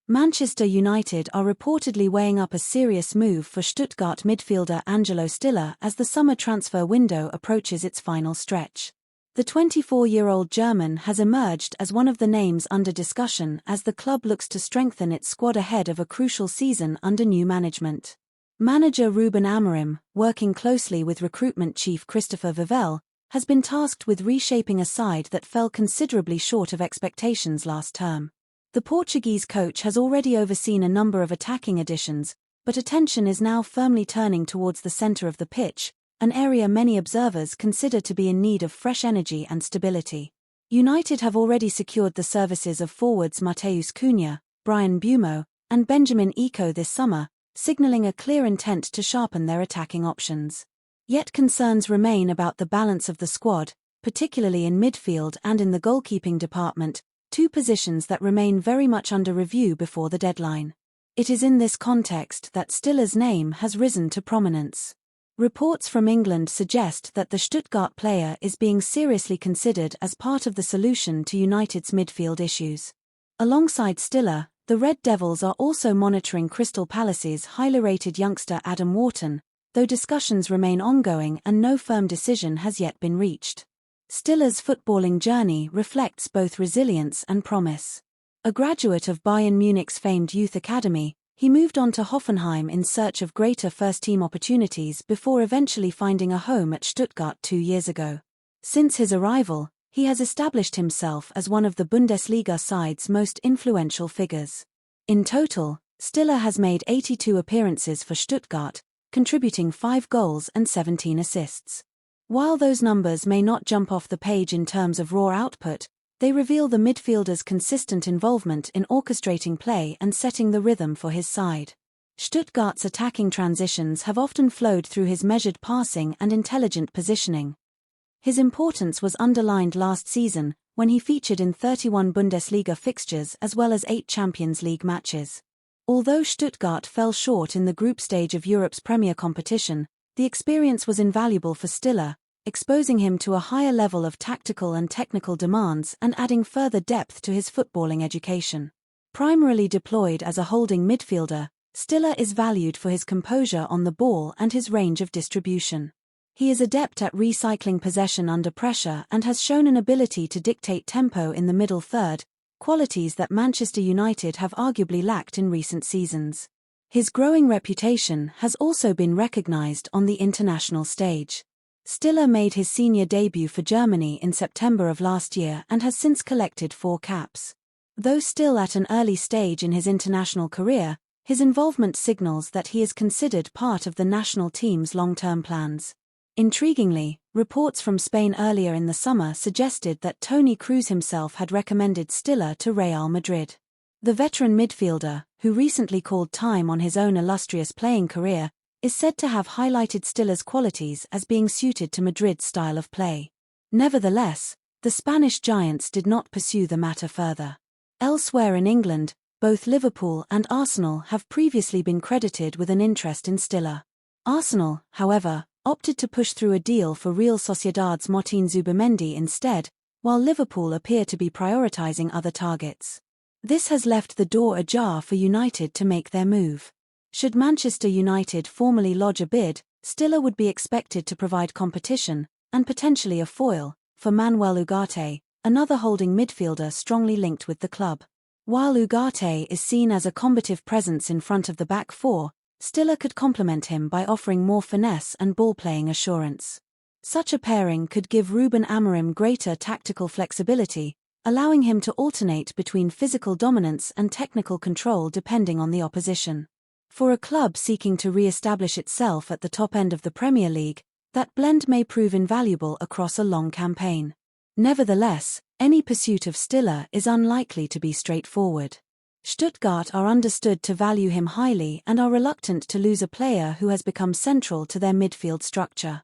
Manchester United are reportedly weighing up a serious move for Stuttgart midfielder Angelo Stiller as the summer transfer window approaches its final stretch. The 24-year-old German has emerged as one of the names under discussion as the club looks to strengthen its squad ahead of a crucial season under new management. Manager Rubenamorim, working closely with recruitment chief Christopher Vivell, has been tasked with reshaping a side that fell considerably short of expectations last term. The Portuguese coach has already overseen a number of attacking additions, but attention is now firmly turning towards the centre of the pitch, an area many observers consider to be in need of fresh energy and stability. United have already secured the services of forwards Matheus Cunha, Bryan Mbeumo, and Benjamin Eko this summer, signalling a clear intent to sharpen their attacking options. Yet concerns remain about the balance of the squad, particularly in midfield and in the goalkeeping department, two positions that remain very much under review before the deadline. It is in this context that Stiller's name has risen to prominence. Reports from England suggest that the Stuttgart player is being seriously considered as part of the solution to United's midfield issues. Alongside Stiller, the Red Devils are also monitoring Crystal Palace's highly rated youngster Adam Wharton, though discussions remain ongoing and no firm decision has yet been reached. Stiller's footballing journey reflects both resilience and promise. A graduate of Bayern Munich's famed youth academy, he moved on to Hoffenheim in search of greater first-team opportunities before eventually finding a home at Stuttgart 2 years ago. Since his arrival, he has established himself as one of the Bundesliga side's most influential figures. In total, Stiller has made 82 appearances for Stuttgart, contributing 5 goals and 17 assists. While those numbers may not jump off the page in terms of raw output, they reveal the midfielder's consistent involvement in orchestrating play and setting the rhythm for his side. Stuttgart's attacking transitions have often flowed through his measured passing and intelligent positioning. His importance was underlined last season, when he featured in 31 Bundesliga fixtures as well as 8 Champions League matches. Although Stuttgart fell short in the group stage of Europe's premier competition, the experience was invaluable for Stiller, exposing him to a higher level of tactical and technical demands and adding further depth to his footballing education. Primarily deployed as a holding midfielder, Stiller is valued for his composure on the ball and his range of distribution. He is adept at recycling possession under pressure and has shown an ability to dictate tempo in the middle third, qualities that Manchester United have arguably lacked in recent seasons. His growing reputation has also been recognised on the international stage. Stiller made his senior debut for Germany in September of last year and has since collected 4 caps. Though still at an early stage in his international career, his involvement signals that he is considered part of the national team's long-term plans. Intriguingly, reports from Spain earlier in the summer suggested that Toni Kroos himself had recommended Stiller to Real Madrid. The veteran midfielder, who recently called time on his own illustrious playing career, is said to have highlighted Stiller's qualities as being suited to Madrid's style of play. Nevertheless, the Spanish giants did not pursue the matter further. Elsewhere in England, both Liverpool and Arsenal have previously been credited with an interest in Stiller. Arsenal, however, opted to push through a deal for Real Sociedad's Martin Zubimendi instead, while Liverpool appear to be prioritising other targets. This has left the door ajar for United to make their move. Should Manchester United formally lodge a bid, Stiller would be expected to provide competition, and potentially a foil, for Manuel Ugarte, another holding midfielder strongly linked with the club. While Ugarte is seen as a combative presence in front of the back four, Stiller could complement him by offering more finesse and ball-playing assurance. Such a pairing could give Ruben Amorim greater tactical flexibility, allowing him to alternate between physical dominance and technical control depending on the opposition. For a club seeking to re-establish itself at the top end of the Premier League, that blend may prove invaluable across a long campaign. Nevertheless, any pursuit of Stiller is unlikely to be straightforward. Stuttgart are understood to value him highly and are reluctant to lose a player who has become central to their midfield structure.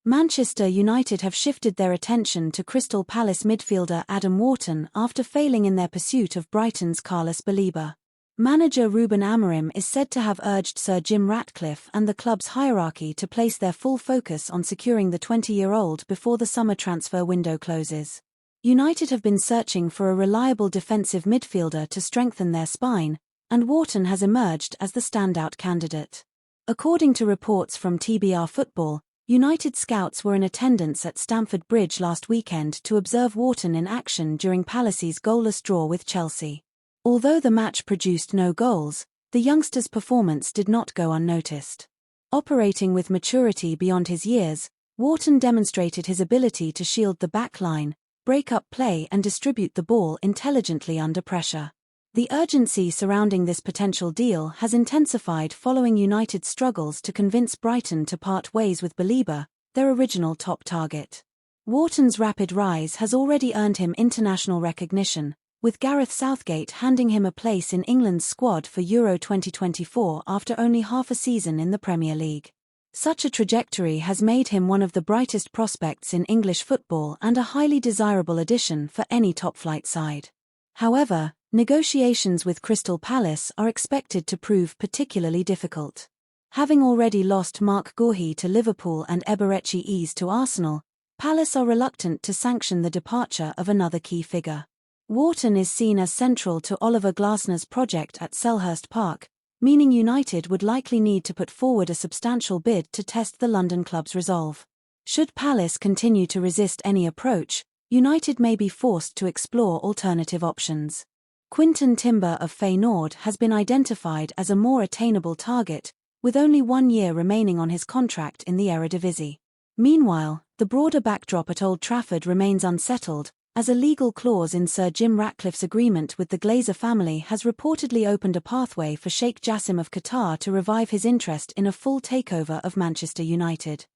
Manchester United have shifted their attention to Crystal Palace midfielder Adam Wharton after failing in their pursuit of Brighton's Carlos Baleba. Manager Ruben Amorim is said to have urged Sir Jim Ratcliffe and the club's hierarchy to place their full focus on securing the 20-year-old before the summer transfer window closes. United have been searching for a reliable defensive midfielder to strengthen their spine, and Wharton has emerged as the standout candidate. According to reports from TBR Football, United scouts were in attendance at Stamford Bridge last weekend to observe Wharton in action during Palace's goalless draw with Chelsea. Although the match produced no goals, the youngster's performance did not go unnoticed. Operating with maturity beyond his years, Wharton demonstrated his ability to shield the back line, break up play and distribute the ball intelligently under pressure. The urgency surrounding this potential deal has intensified following United's struggles to convince Brighton to part ways with Belieber, their original top target. Wharton's rapid rise has already earned him international recognition, with Gareth Southgate handing him a place in England's squad for Euro 2024 after only half a season in the Premier League. Such a trajectory has made him one of the brightest prospects in English football and a highly desirable addition for any top-flight side. However, negotiations with Crystal Palace are expected to prove particularly difficult. Having already lost Mark Guehi to Liverpool and Eberechi Eze to Arsenal, Palace are reluctant to sanction the departure of another key figure. Wharton is seen as central to Oliver Glasner's project at Selhurst Park, meaning United would likely need to put forward a substantial bid to test the London club's resolve. Should Palace continue to resist any approach, United may be forced to explore alternative options. Quinton Timber of Feyenoord has been identified as a more attainable target, with only 1 year remaining on his contract in the Eredivisie. Meanwhile, the broader backdrop at Old Trafford remains unsettled, as a legal clause in Sir Jim Ratcliffe's agreement with the Glazer family has reportedly opened a pathway for Sheikh Jassim of Qatar to revive his interest in a full takeover of Manchester United.